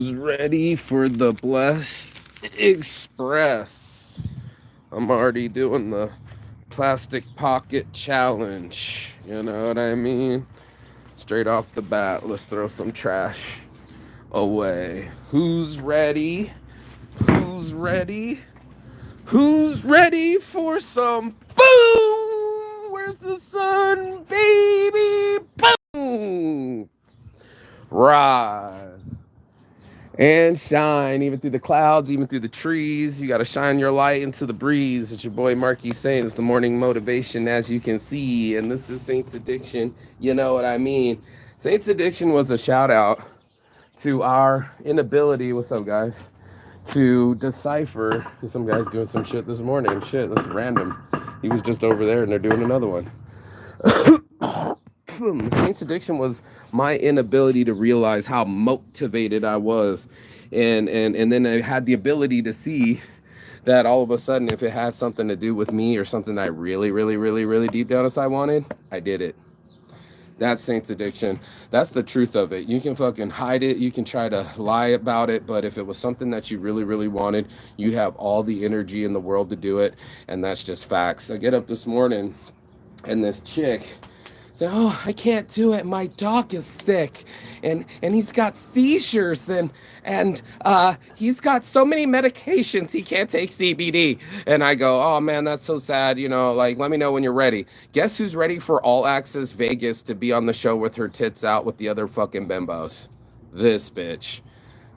Ready for the Blessed Express. I'm already doing the plastic pocket challenge. You know what I mean? Straight off the bat, let's throw some trash away. Who's ready? Who's ready? Who's ready for some boom? Where's the sun, baby? Boom! Rise and shine even through the clouds, even through the trees. You got to shine your light into the breeze. It's your boy Marquis saying it's the morning motivation, as you can see. And this is Saints Addiction. You know what I mean? Saints Addiction was a shout out to our inability. What's up, guys? To decipher. Some guys doing some shit this morning. Shit, that's random. He was just over there and they're doing another one. Saints Addiction was my inability to realize how motivated I was, and then I had the ability to see that all of a sudden, if it had something to do with me or something that I really deep down inside wanted, I did it. That's Saints Addiction. That's the truth of it. You can fucking hide it. You can try to lie about it. But if it was something that you really wanted, you'd have all the energy in the world to do it. And that's just facts. I get up this morning and this chick, oh, I can't do it. My dog is sick, and he's got seizures, and he's got so many medications he can't take CBD. And I go, oh man, that's so sad. Like, let me know when you're ready. Guess who's ready for All Access Vegas to be on the show with her tits out with the other fucking bimbos? This bitch.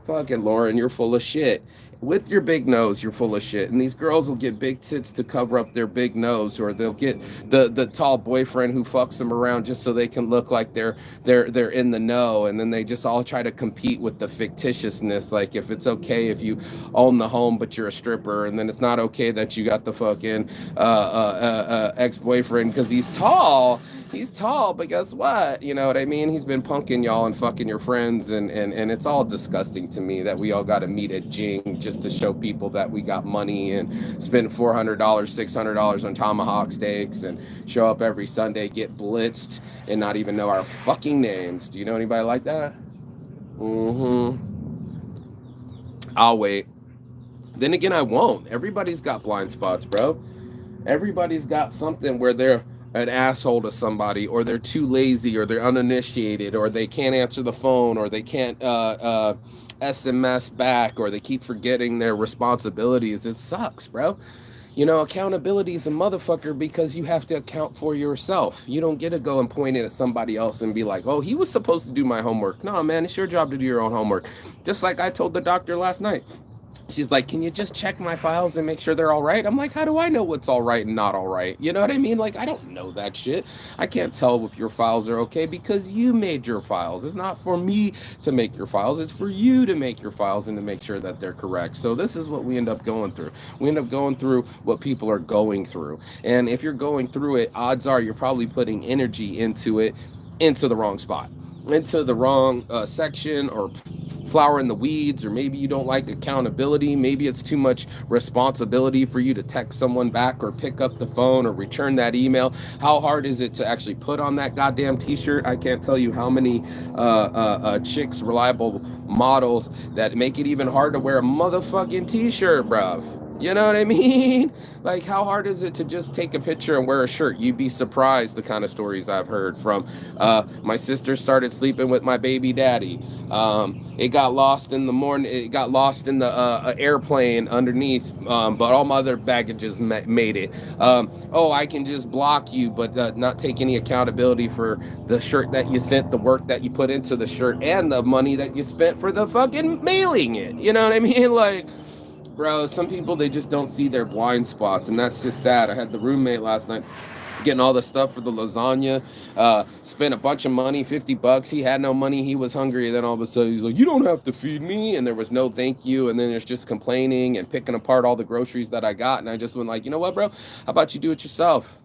Fucking Lauren, you're full of shit. With your big nose, you're full of shit. And these girls will get big tits to cover up their big nose, or they'll get the tall boyfriend who fucks them around just so they can look like they're in the know. And then they just all try to compete with the fictitiousness. Like, if it's okay if you own the home but you're a stripper, and then it's not okay that you got the fucking ex-boyfriend because he's tall. He's tall, but guess what? You know what I mean? He's been punking y'all and fucking your friends, and it's all disgusting to me that we all got to meet at Jing just to show people that we got money and spend $400, $600 on tomahawk steaks and show up every Sunday, get blitzed, and not even know our fucking names. Do you know anybody like that? I'll wait. Then again, I won't. Everybody's got blind spots, bro. Everybody's got something where they're an asshole to somebody, or they're too lazy, or they're uninitiated, or they can't answer the phone, or they can't SMS back, or they keep forgetting their responsibilities. It sucks, bro. Accountability is a motherfucker because you have to account for yourself. You don't get to go and point it at somebody else and be like, oh, he was supposed to do my homework. No, man, it's your job to do your own homework. Just like I told the doctor last night. She's like, can you just check my files and make sure they're all right? I'm like, how do I know what's all right and not all right? You know what I mean? Like, I don't know that shit. I can't tell if your files are okay because you made your files. It's not for me to make your files. It's for you to make your files and to make sure that they're correct. So this is what we end up going through. We end up going through what people are going through. And if you're going through it, odds are you're probably putting energy into it, into the wrong spot, into the wrong section, or flower in the weeds, or maybe you don't like accountability. Maybe it's too much responsibility for you to text someone back, or pick up the phone, or return that email. How hard is it to actually put on that goddamn t-shirt? I can't tell you how many chicks, reliable models, that make it even hard to wear a motherfucking t-shirt, bruv. You know what I mean? Like, how hard is it to just take a picture and wear a shirt? You'd be surprised the kind of stories I've heard from. My sister started sleeping with my baby daddy. It got lost in the morning. It got lost in the airplane underneath, but all my other baggages made it. Oh, I can just block you, but not take any accountability for the shirt that you sent, the work that you put into the shirt, and the money that you spent for the fucking mailing it. You know what I mean? Like, bro, some people, they just don't see their blind spots, and that's just sad. I had the roommate last night getting all the stuff for the lasagna, spent a bunch of money, $50. He had no money, he was hungry, and then all of a sudden he's like, you don't have to feed me, and there was no thank you, and then there's just complaining and picking apart all the groceries that I got, and I just went like, you know what, bro, how about you do it yourself?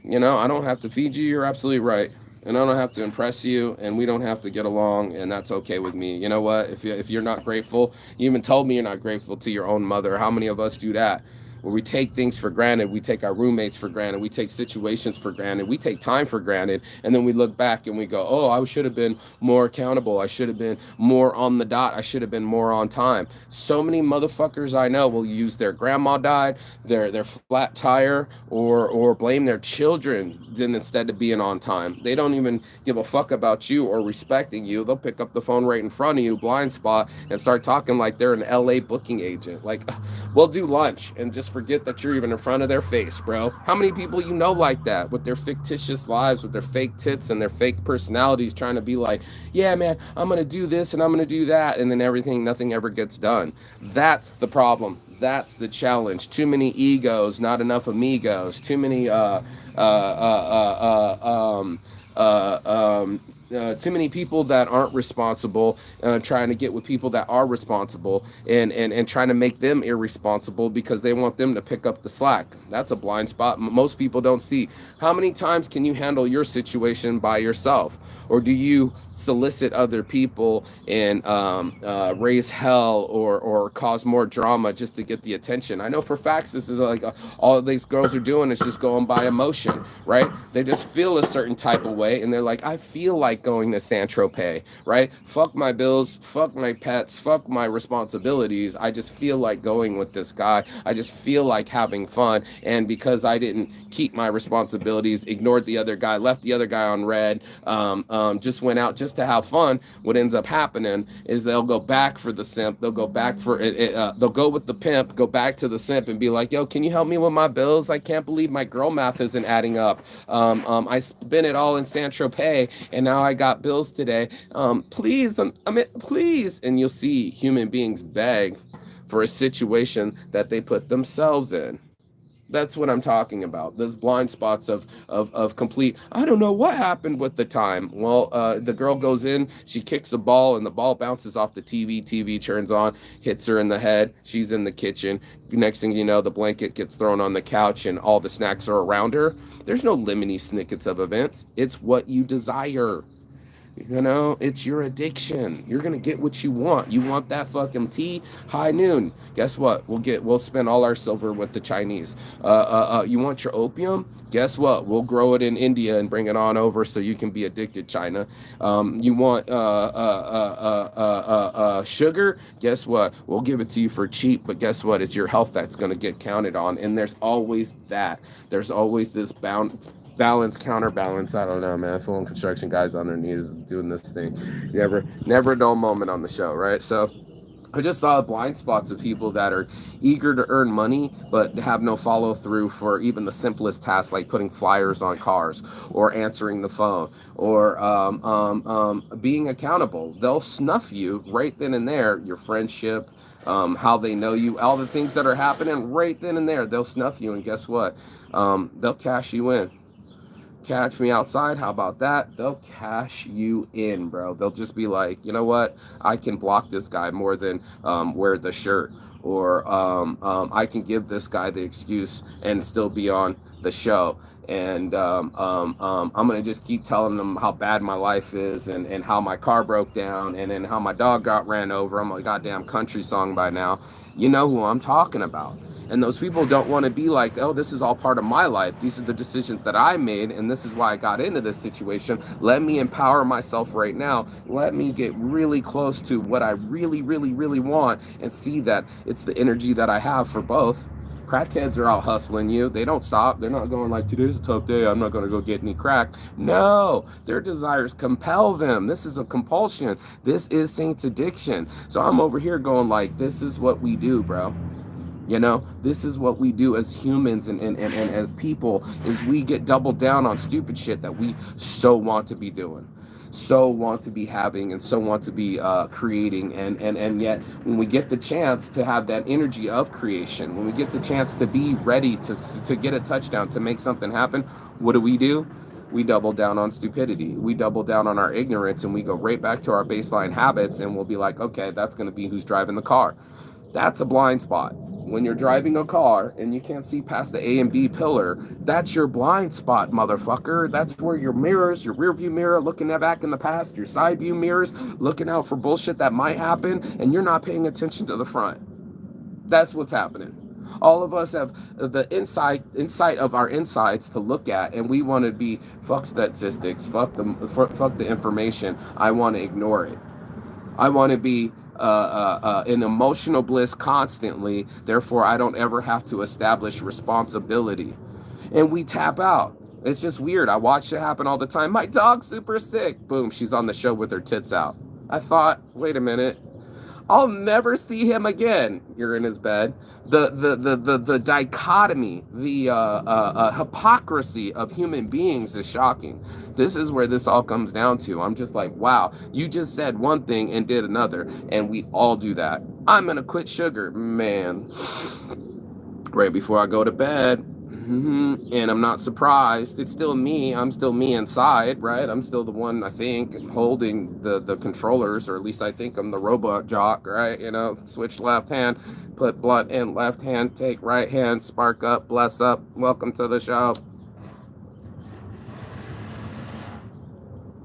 I don't have to feed you, you're absolutely right. And I don't have to impress you, and we don't have to get along, and that's okay with me. You know what? If you're not grateful, you even told me you're not grateful to your own mother. How many of us do that? where we take things for granted. We take our roommates for granted. We take situations for granted. We take time for granted. And then we look back and we go, oh, I should have been more accountable. I should have been more on the dot. I should have been more on time. So many motherfuckers I know will use their grandma died, their flat tire, or blame their children then instead of being on time. They don't even give a fuck about you or respecting you. They'll pick up the phone right in front of you, blind spot, and start talking like they're an LA booking agent. Like, we'll do lunch and just forget that you're even in front of their face, bro. How many people you know like that, with their fictitious lives, with their fake tits and their fake personalities, trying to be like, yeah, man, I'm gonna do this and I'm gonna do that, and then nothing ever gets done. That's the problem. That's the challenge. Too many egos, not enough amigos. Too many too many people that aren't responsible, trying to get with people that are responsible, and trying to make them irresponsible because they want them to pick up the slack. That's a blind spot most people don't see. How many times can you handle your situation by yourself? Or do you solicit other people and raise hell or cause more drama just to get the attention? I know for facts this is like all these girls are doing is just going by emotion, right? They just feel a certain type of way and they're like, I feel like going to Saint-Tropez, right? Fuck my bills, fuck my pets, fuck my responsibilities. I just feel like going with this guy. I just feel like having fun. And because I didn't keep my responsibilities, ignored the other guy, left the other guy on red, just went out just to have fun, what ends up happening is they'll go back for the simp. They'll go back for it. They'll go with the pimp, go back to the simp and be like, yo, can you help me with my bills? I can't believe my girl math isn't adding up. I spent it all in Saint-Tropez and now I got bills today. Please, please. And you'll see human beings beg for a situation that they put themselves in. That's what I'm talking about. Those blind spots of complete, I don't know what happened with the time. Well, the girl goes in, she kicks a ball, and the ball bounces off the TV. TV turns on, hits her in the head. She's in the kitchen. Next thing you know, the blanket gets thrown on the couch, and all the snacks are around her. There's no lemony snickets of events. It's what you desire. You know, it's your addiction. You're gonna get what you want. You want that fucking tea, high noon. Guess what? We'll spend all our silver with the Chinese. You want your opium? Guess what? We'll grow it in India and bring it on over so you can be addicted, China. You want sugar? Guess what? We'll give it to you for cheap, but guess what? It's your health that's gonna get counted on. And there's always that. There's always this balance, counterbalance. I don't know, man. Full construction guys on their knees doing this thing. Never a dull moment on the show, right? So I just saw blind spots of people that are eager to earn money but have no follow through for even the simplest tasks, like putting flyers on cars or answering the phone or being accountable. They'll snuff you right then and there, your friendship, how they know you, all the things that are happening right then and there. They'll snuff you, and guess what? They'll cash you in. Catch me outside, how about that? They'll cash you in, bro. They'll just be like, you know what? I can block this guy more than wear the shirt, or I can give this guy the excuse and still be on the show. And I'm gonna just keep telling them how bad my life is, and how my car broke down, and then how my dog got ran over. I'm a goddamn country song by now. You know who I'm talking about. And those people don't want to be like, oh, this is all part of my life. These are the decisions that I made, and this is why I got into this situation. Let me empower myself right now. Let me get really close to what I really, really, really want, and see that it's the energy that I have for both. Crackheads are out hustling you. They don't stop. They're not going like, today's a tough day, I'm not going to go get any crack. No, their desires compel them. This is a compulsion. This is Saint's addiction. So I'm over here going like, this is what we do, bro. You know, this is what we do as humans and as people, is we get doubled down on stupid shit that we so want to be doing, so want to be having, and so want to be creating. And yet when we get the chance to have that energy of creation, when we get the chance to be ready to get a touchdown, to make something happen, what do? We double down on stupidity. We double down on our ignorance, and we go right back to our baseline habits, and we'll be like, okay, that's going to be who's driving the car. That's a blind spot. When you're driving a car and you can't see past the A and B pillar, that's your blind spot, motherfucker. That's where your mirrors, your rear view mirror looking back in the past, your side view mirrors looking out for bullshit that might happen, and you're not paying attention to the front. That's what's happening. All of us have the insight of our insides to look at, and we want to be fuck statistics, fuck the information. I want to ignore it. I want to be in emotional bliss constantly. Therefore, I don't ever have to establish responsibility. And we tap out. It's just weird. I watch it happen all the time. My dog's super sick. Boom, she's on the show with her tits out. I thought, wait a minute. I'll never see him again. You're in his bed. The dichotomy, the hypocrisy of human beings is shocking. This is where this all comes down to. I'm just like, wow, you just said one thing and did another, and we all do that. I'm gonna quit sugar, man. Right before I go to bed. And I'm not surprised. It's still me. I'm still me inside, right? I'm still the one, I think, holding the controllers, or at least I think I'm the robot jock, right? You know, switch left hand, put blunt in left hand, take right hand, spark up, bless up. Welcome to the show.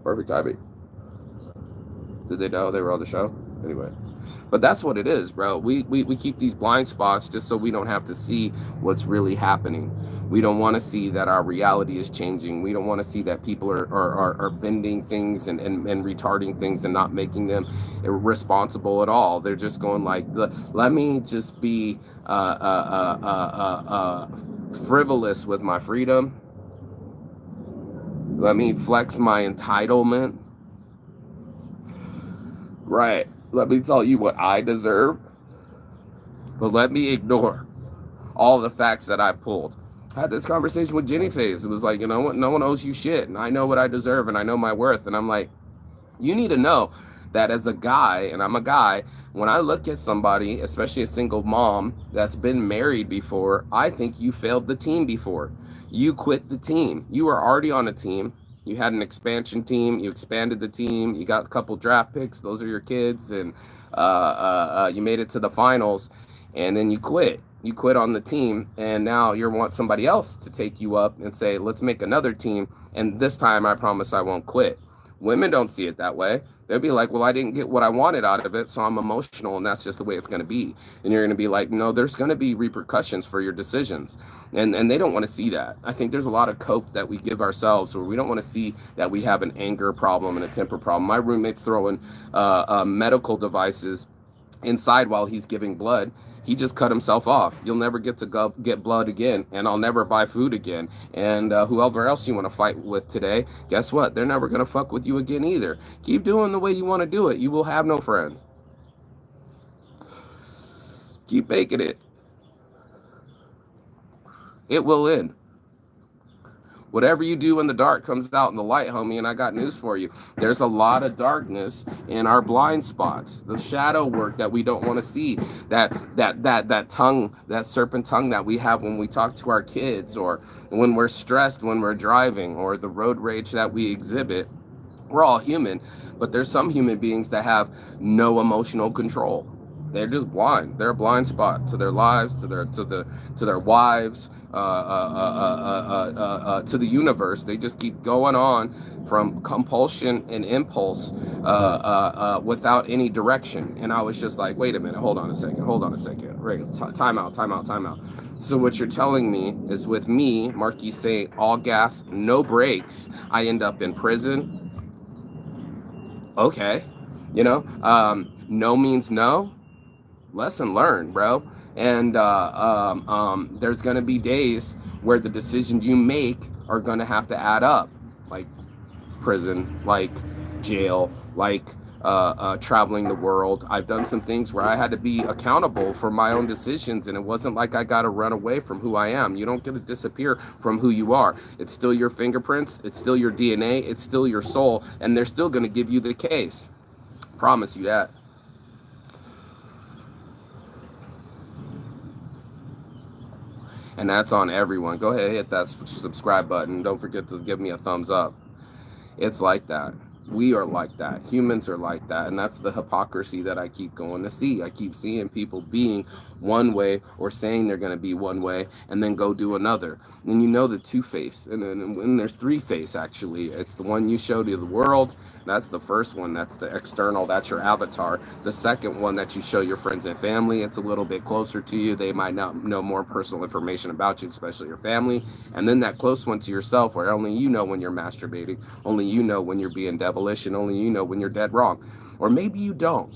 Perfect timing. Did they know they were on the show? Anyway. But that's what it is, bro. We keep these blind spots just so we don't have to see what's really happening. We don't want to see that our reality is changing. We don't want to see that people are bending things and retarding things and not making them responsible at all. They're just going like, let me just be frivolous with my freedom. Let me flex my entitlement. Right. Let me tell you what I deserve, but let me ignore all the facts that I pulled. I had this conversation with Jenny Faze. It was like, you know what? No one owes you shit, and I know what I deserve, and I know my worth. And I'm like, you need to know that as a guy, and I'm a guy, when I look at somebody, especially a single mom that's been married before, I think you failed the team before. You quit the team. You were already on a team. You had an expansion team. You expanded the team. You got a couple draft picks. Those are your kids. And you made it to the finals. And then you quit. You quit on the team. And now you want somebody else to take you up and say, let's make another team. And this time, I promise I won't quit. Women don't see it that way. They'll be like, well, I didn't get what I wanted out of it, so I'm emotional, and that's just the way it's going to be. And you're going to be like, no, there's going to be repercussions for your decisions. And they don't want to see that. I think there's a lot of cope that we give ourselves where we don't want to see that we have an anger problem and a temper problem. My roommate's throwing medical devices inside while he's giving blood. He just cut himself off. You'll never get to get blood again, and I'll never buy food again. And whoever else you want to fight with today, guess what? They're never going to fuck with you again either. Keep doing the way you want to do it. You will have no friends. Keep making it. It will end. Whatever you do in the dark comes out in the light, homie, and I got news for you. There's a lot of darkness in our blind spots, the shadow work that we don't want to see, that tongue, that serpent tongue that we have when we talk to our kids, or when we're stressed, when we're driving, or the road rage that we exhibit. We're all human, but there's some human beings that have no emotional control. They're just blind. They're a blind spot to their lives, to their wives, to the universe. They just keep going on from compulsion and impulse without any direction. And I was just like, wait a minute, hold on a second. Right, time out. So what you're telling me is, with me, Marquis Saint, all gas, no brakes, I end up in prison. Okay, no means no. Lesson learned, bro. And there's going to be days where the decisions you make are going to have to add up, like prison, like jail, like traveling the world. I've done some things where I had to be accountable for my own decisions, and it wasn't like I got to run away from who I am. You don't get to disappear from who you are. It's still your fingerprints, it's still your DNA, it's still your soul, and they're still going to give you the case. Promise you that. And that's on everyone. Go ahead, hit that subscribe button. Don't forget to give me a thumbs up. It's like that. We are like that. Humans are like that. And that's the hypocrisy that I keep going to see. I keep seeing people being one way or saying they're going to be one way and then go do another. And you know the two-face. And there's three-face, actually. It's the one you show to the world. That's the first one. That's the external. That's your avatar. The second one that you show your friends and family, it's a little bit closer to you. They might not know more personal information about you, especially your family. And then that close one to yourself, where only you know when you're masturbating, only you know when you're being devilish, and only you know when you're dead wrong. Or maybe you don't.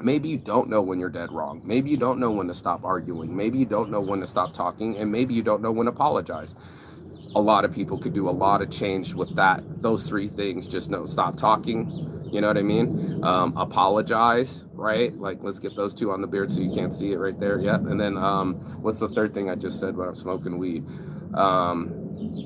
Maybe you don't know when you're dead wrong. Maybe you don't know when to stop arguing. Maybe you don't know when to stop talking. And maybe you don't know when to apologize. A lot of people could do a lot of change with that. Those three things. Just know, stop talking. You know what I mean? Apologize, right? Like, let's get those two on the beard so you can't see it right there. Yeah. And then what's the third thing I just said when I'm smoking weed?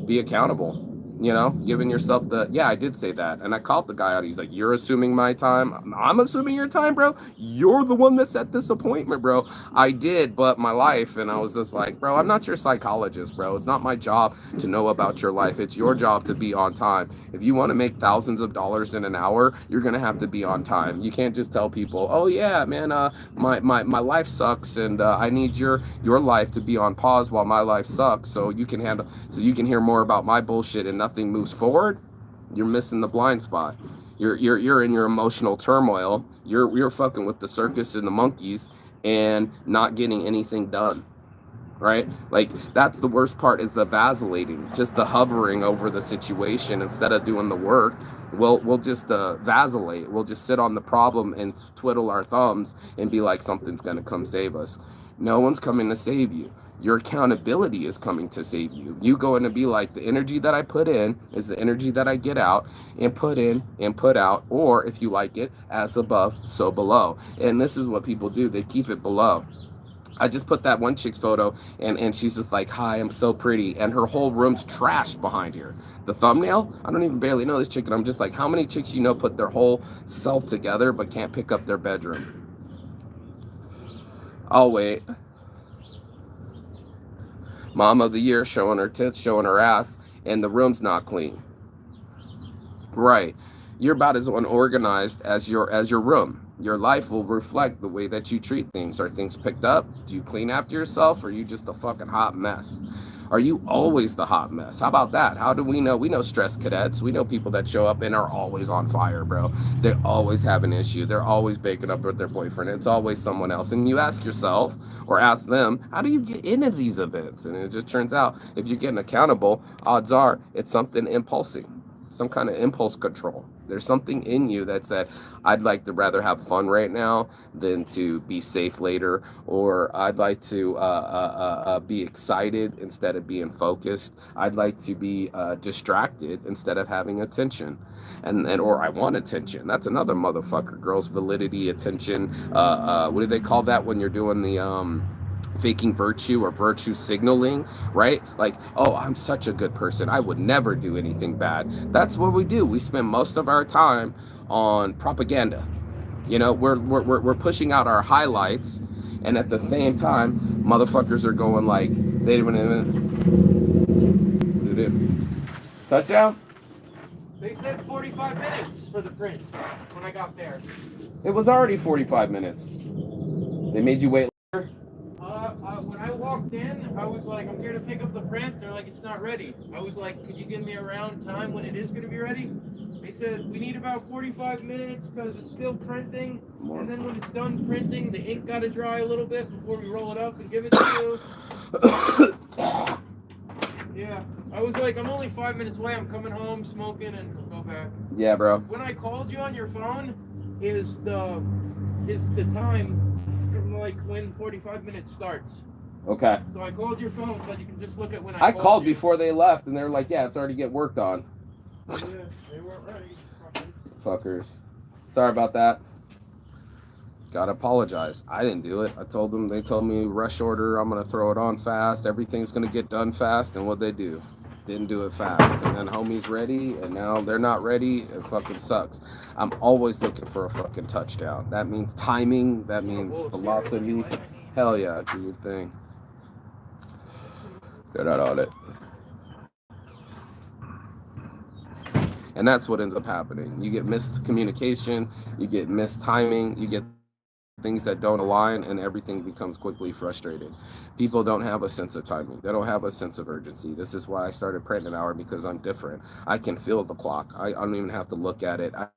Be accountable. You know, giving yourself the, yeah, I did say that. And I called the guy out. He's like, you're assuming my time. I'm assuming your time, bro. You're the one that set this appointment, bro. I did, but my life. And I was just like, bro, I'm not your psychologist, bro. It's not my job to know about your life. It's your job to be on time. If you want to make thousands of dollars in an hour, you're going to have to be on time. You can't just tell people, oh yeah, man, my life sucks. And I need your life to be on pause while my life sucks. So you can hear more about my bullshit and nothing moves forward. You're missing the blind spot. You're in your emotional turmoil. You're fucking with the circus and the monkeys and not getting anything done. Right? Like, that's the worst part, is the vacillating, just the hovering over the situation instead of doing the work. We'll just vacillate. We'll just sit on the problem and twiddle our thumbs and be like, something's gonna come save us. No one's coming to save you. Your accountability is coming to save you. You going to be like, the energy that I put in is the energy that I get out, and put in and put out, or if you like it, as above, so below. And this is what people do. They keep it below. I just put that one chick's photo, and she's just like, hi, I'm so pretty. And her whole room's trashed behind her. The thumbnail, I don't even barely know this chick. And I'm just like, how many chicks you know put their whole self together but can't pick up their bedroom? I'll wait. Mom of the year showing her tits, showing her ass, and the room's not clean. Right. You're about as unorganized as your room. Your life will reflect the way that you treat things. Are things picked up? Do you clean after yourself? Or are you just a fucking hot mess? Are you always the hot mess? How about that? How do we know? We know stress cadets. We know people that show up and are always on fire, bro. They always have an issue. They're always baking up with their boyfriend. It's always someone else. And you ask yourself or ask them, how do you get into these events? And it just turns out, if you're getting accountable, odds are it's something impulsing, some kind of impulse control. There's something in you that said, I'd like to rather have fun right now than to be safe later, or I'd like to be excited instead of being focused. I'd like to be distracted instead of having attention, and or I want attention. That's another motherfucker. Girls, validity, attention. What do they call that when you're doing the faking virtue or virtue signaling, right? Like, oh, I'm such a good person, I would never do anything bad. That's what we do. We spend most of our time on propaganda. You know, we're pushing out our highlights, and at the same time, motherfuckers are going like, they didn't even touchdown. They said 45 minutes for the print when I got there. It was already 45 minutes. They made you wait. When I walked in, I was like, I'm here to pick up the print. They're like, it's not ready. I was like, could you give me around time when it is going to be ready? They said, we need about 45 minutes because it's still printing. And then when it's done printing, the ink got to dry a little bit before we roll it up and give it to you. Yeah. I was like, I'm only 5 minutes away. I'm coming home, smoking, and I'll go back. Yeah, bro. When I called you on your phone, is the time from like when 45 minutes starts. Okay. So I called your phone so you can just look at when I called before they left, and they were like, yeah, it's already get worked on. Yeah, they weren't ready. Fuckers. Sorry about that. Gotta apologize. I didn't do it. They told me rush order, I'm gonna throw it on fast, everything's gonna get done fast, and what'd they do? Didn't do it fast. And then homie's ready, and now they're not ready. It fucking sucks. I'm always looking for a fucking touchdown. That means timing, that means velocity. Hell yeah, do your thing. They're not on it. And that's what ends up happening. You get missed communication, you get missed timing, you get things that don't align, and everything becomes quickly frustrated. People don't have a sense of timing. They don't have a sense of urgency. This is why I started praying an hour, because I'm different. I can feel the clock. I don't even have to look at it. I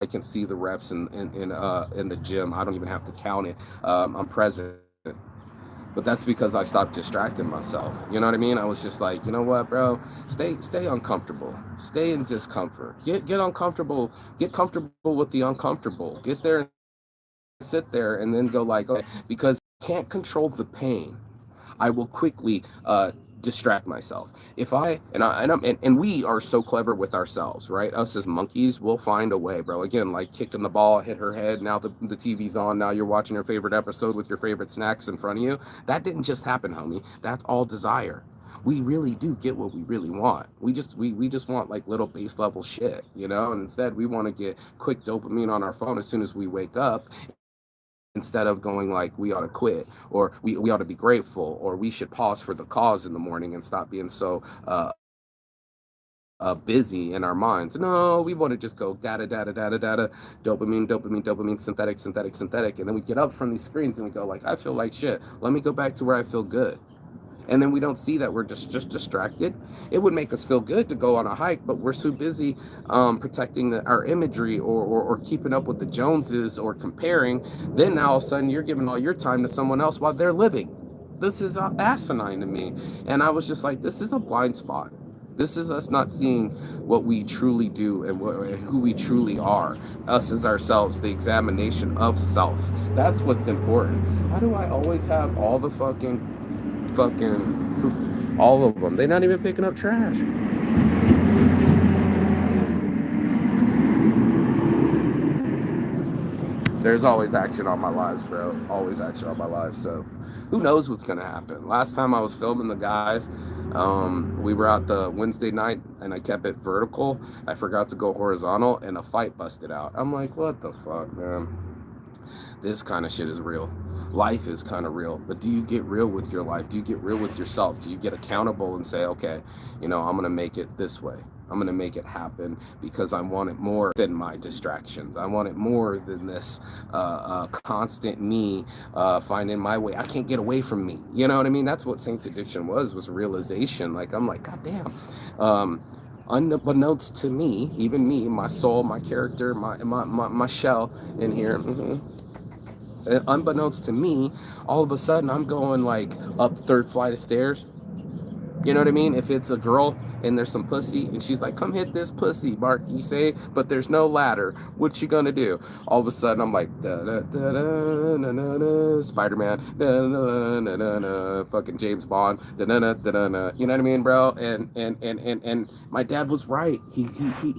can see the reps in the gym. I don't even have to count it. I'm present. But that's because I stopped distracting myself. You know what I mean? I was just like, you know what, bro? Stay uncomfortable. Stay in discomfort. Get uncomfortable. Get comfortable with the uncomfortable. Get there and sit there and then go like, okay, because I can't control the pain. I will quickly distract myself. If I and we are so clever with ourselves, right? Us as monkeys, we'll find a way, bro. Again, like kicking the ball, hit her head. Now the TV's on. Now you're watching your favorite episode with your favorite snacks in front of you. That didn't just happen, homie. That's all desire. We really do get what we really want. We just want like little base level shit, you know. And instead, we want to get quick dopamine on our phone as soon as we wake up, instead of going like we ought to quit, or we ought to be grateful, or we should pause for the cause in the morning and stop being so busy in our minds. No, we want to just go data, dopamine, synthetic, and then we get up from these screens and we go like, I feel like shit. Let me go back to where I feel good. And then we don't see that we're just distracted. It would make us feel good to go on a hike, but we're so busy protecting our imagery, or keeping up with the Joneses, or comparing. Then now all of a sudden you're giving all your time to someone else while they're living. This is asinine to me. And I was just like, this is a blind spot. This is us not seeing what we truly do and who we truly are. Us as ourselves, the examination of self. That's what's important. How do I always have all the fucking all of them? They're not even picking up trash. There's always action on my lives, bro. Always action on my lives. So who knows what's gonna happen? Last time I was filming the guys, we were out the Wednesday night and I kept it vertical. I forgot to go horizontal and a fight busted out. I'm like, what the fuck, man? This kind of shit is real. Life is kind of real, but do you get real with your life? Do you get real with yourself? Do you get accountable and say, okay, I'm going to make it this way. I'm going to make it happen because I want it more than my distractions. I want it more than this constant me finding my way. I can't get away from me. You know what I mean? That's what Saints Addiction was realization. Like, I'm like, God damn. Unbeknownst to me, even me, my soul, my character, my shell in here. Unbeknownst to me, all of a sudden I'm going like up third flight of stairs. You know what I mean? If it's a girl and there's some pussy and she's like, come hit this pussy, Mark, you say, but there's no ladder, what you gonna do? All of a sudden I'm like, Spider-Man, fucking James Bond, you know what I mean, bro? And my dad was right. He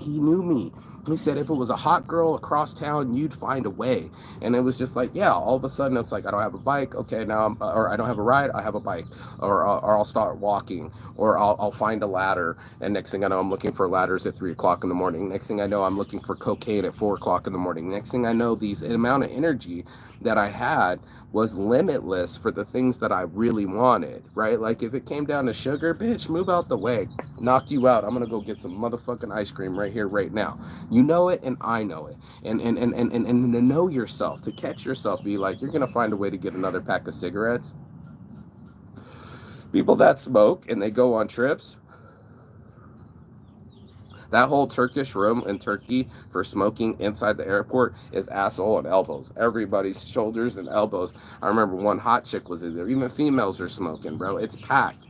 knew me. He said if it was a hot girl across town, you'd find a way. And it was just like, yeah, all of a sudden it's like, I don't have a bike. Okay, now or I don't have a ride, I have a bike. Or I'll start walking, or I'll find a ladder. And next thing I know, I'm looking for ladders at 3 o'clock in the morning. Next thing I know, I'm looking for cocaine at 4 o'clock in the morning. Next thing I know, the amount of energy that I had was limitless for the things that I really wanted, right? Like if it came down to sugar, bitch, move out the way. Knock you out. I'm gonna go get some motherfucking ice cream right here, right now. You know it, and I know it. And to know yourself, to catch yourself, be like, you're gonna find a way to get another pack of cigarettes. People that smoke and they go on trips, that whole Turkish room in Turkey for smoking inside the airport is asshole and elbows. Everybody's shoulders and elbows. I remember one hot chick was in there. Even females are smoking, bro. It's packed.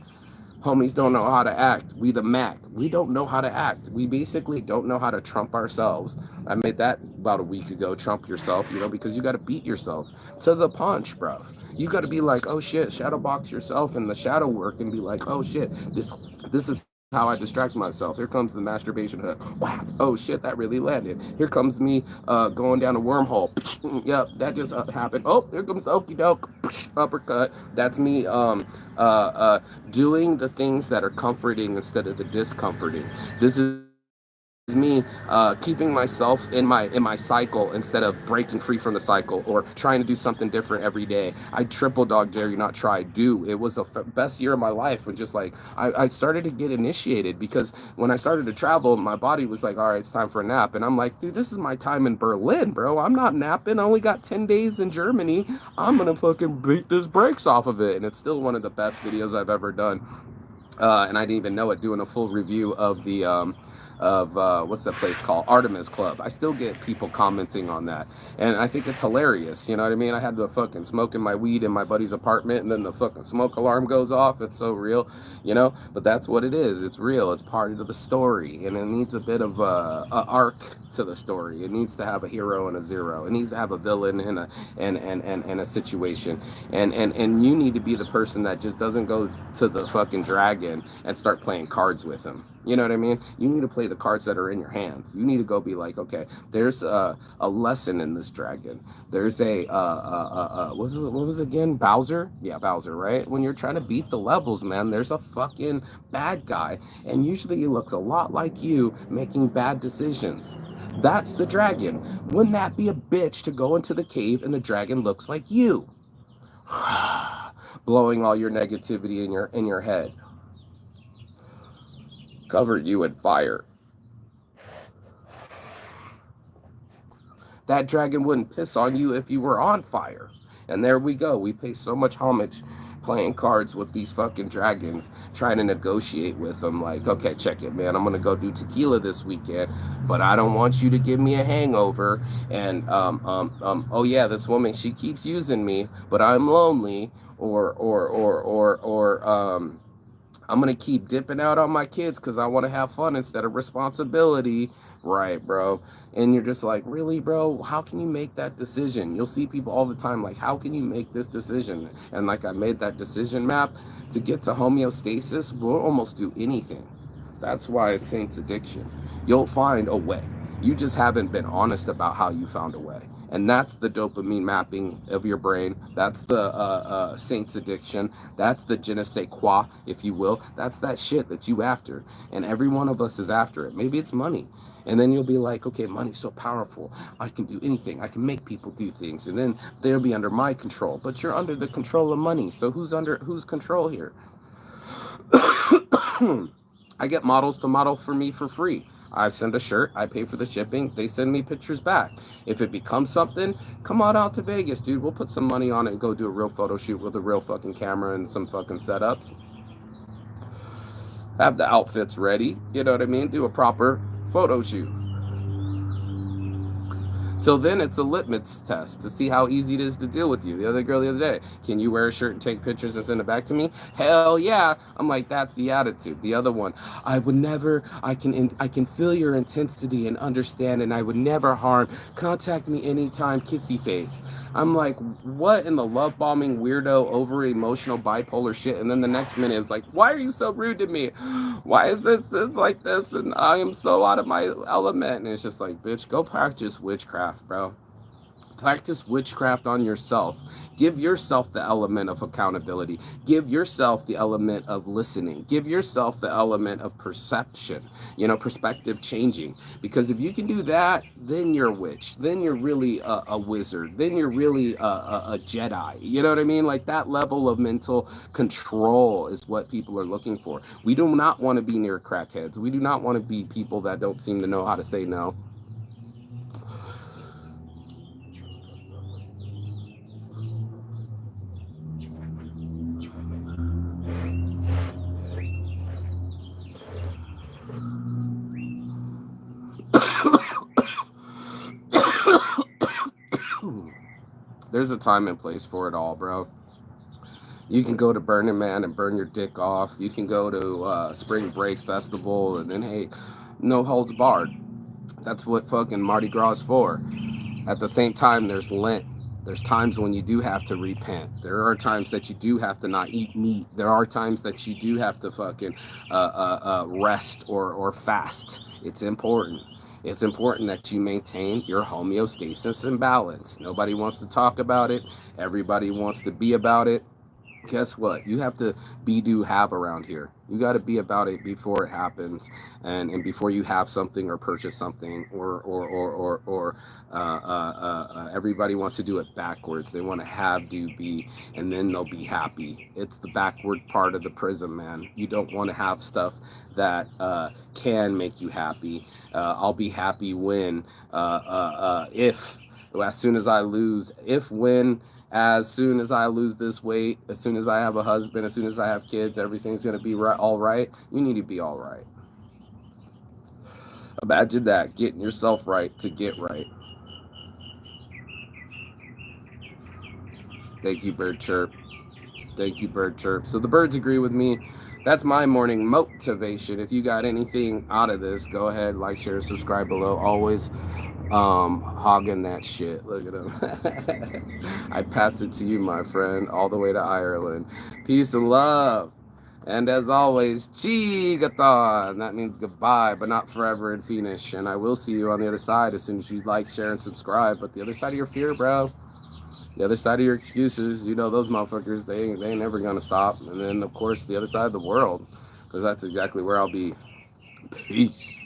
Homies don't know how to act. We the Mac. We don't know how to act. We basically don't know how to trump ourselves. I made that about a week ago. Trump yourself, because you got to beat yourself to the punch, bro. You got to be like, oh shit, shadow box yourself in the shadow work and be like, oh shit, this is how I distract myself. Here comes the masturbation hook. Wow. Oh shit, that really landed. Here comes me going down a wormhole. Yep, that just happened. Oh, there comes the okey doke. Uppercut. That's me doing the things that are comforting instead of the discomforting. This is me keeping myself in my cycle instead of breaking free from the cycle or trying to do something different every day. I triple dog dare you, not try, do. It was the best year of my life when just like I started to get initiated, because when I started to travel, my body was like, all right, it's time for a nap. And I'm like, dude, this is my time in Berlin, bro. I'm not napping. I only got 10 days in Germany. I'm gonna fucking beat this brakes off of it. And it's still one of the best videos I've ever done. And I didn't even know it, doing a full review of the what's that place called, Artemis Club. I still get people commenting on that, and I think it's hilarious. You know what I mean? I had the fucking smoking my weed in my buddy's apartment, and then the fucking smoke alarm goes off. It's so real, you know. But that's what it is. It's real. It's part of the story, and it needs a bit of a arc to the story. It needs to have a hero and a zero. It needs to have a villain and a situation. And you need to be the person that just doesn't go to the fucking dragon and start playing cards with him. You know what I mean? You need to play the cards that are in your hands. You need to go be like, okay, there's a lesson in this dragon. There's what was it again? Bowser? Yeah, Bowser, right? When you're trying to beat the levels, man, there's a fucking bad guy. And usually he looks a lot like you, making bad decisions. That's the dragon. Wouldn't that be a bitch to go into the cave and the dragon looks like you? Blowing all your negativity in your head. Covered you in fire. That dragon wouldn't piss on you if you were on fire. And there we go. We pay so much homage playing cards with these fucking dragons, trying to negotiate with them. Like, okay, check it, man. I'm going to go do tequila this weekend, but I don't want you to give me a hangover. And, oh yeah, this woman, she keeps using me, but I'm lonely. I'm going to keep dipping out on my kids because I want to have fun instead of responsibility. Right, bro. And you're just like, really, bro? How can you make that decision? You'll see people all the time like, how can you make this decision? And like, I made that decision map to get to homeostasis. We'll almost do anything. That's why it's Saints Addiction. You'll find a way. You just haven't been honest about how you found a way. And that's the dopamine mapping of your brain. That's the Saints Addiction. That's the je ne sais quoi, if you will. That's that shit that you after. And every one of us is after it. Maybe it's money. And then you'll be like, okay, money's so powerful. I can do anything. I can make people do things. And then they'll be under my control. But you're under the control of money. So who's control here? I get models to model for me for free. I send a shirt, I pay for the shipping, they send me pictures back. If it becomes something, come on out to Vegas, dude. We'll put some money on it and go do a real photo shoot with a real fucking camera and some fucking setups. Have the outfits ready, you know what I mean? Do a proper photo shoot. Till then, it's a litmus test to see how easy it is to deal with you. The other girl the other day, can you wear a shirt and take pictures and send it back to me? Hell yeah. I'm like, that's the attitude. The other one, I would never, I can feel your intensity and understand, and I would never harm. Contact me anytime, kissy face. I'm like, what in the love bombing, weirdo, over emotional, bipolar shit? And then the next minute is like, why are you so rude to me? Why is this like this? And I am so out of my element. And it's just like, bitch, go practice witchcraft, bro. Practice witchcraft on yourself. Give yourself the element of accountability. Give yourself the element of listening. Give yourself the element of perception, perspective changing. Because if you can do that, then you're a witch. Then you're really a wizard. Then you're really a Jedi. You know what I mean? Like, that level of mental control is what people are looking for. We do not want to be near crackheads. We do not want to be people that don't seem to know how to say no. There's a time and place for it all, bro. You can go to Burning Man and burn your dick off. You can go to Spring Break Festival and then, hey, no holds barred. That's what fucking Mardi Gras is for. At the same time, there's Lent. There's times when you do have to repent. There are times that you do have to not eat meat. There are times that you do have to fucking rest or fast. It's important. It's important that you maintain your homeostasis and balance. Nobody wants to talk about it. Everybody wants to be about it. guess what? You have to be, do, have around here. You got to be about it before it happens, and before you have something or purchase something, everybody wants to do it backwards. They want to have, do, be, and then they'll be happy. It's the backward part of the prism, man. You don't want to have stuff that can make you happy. I'll be happy when, if, as soon as I lose, if, when, as soon as I lose this weight, as soon as I have a husband, as soon as I have kids, everything's going to be right, all right. You need to be all right. Imagine that, getting yourself right to get right. Thank you, Bird Chirp. Thank you, Bird Chirp. So the birds agree with me. That's my morning motivation. If you got anything out of this, go ahead, like, share, subscribe below. Always hogging that shit. Look at him. I passed it to you, my friend, all the way to Ireland. Peace and love. And as always, Chigathon. That means goodbye, but not forever and finish. And I will see you on the other side as soon as you like, share, and subscribe. But the other side of your fear, bro. The other side of your excuses, you know, those motherfuckers, they ain't never gonna stop. And then, of course, the other side of the world, because that's exactly where I'll be. Peace.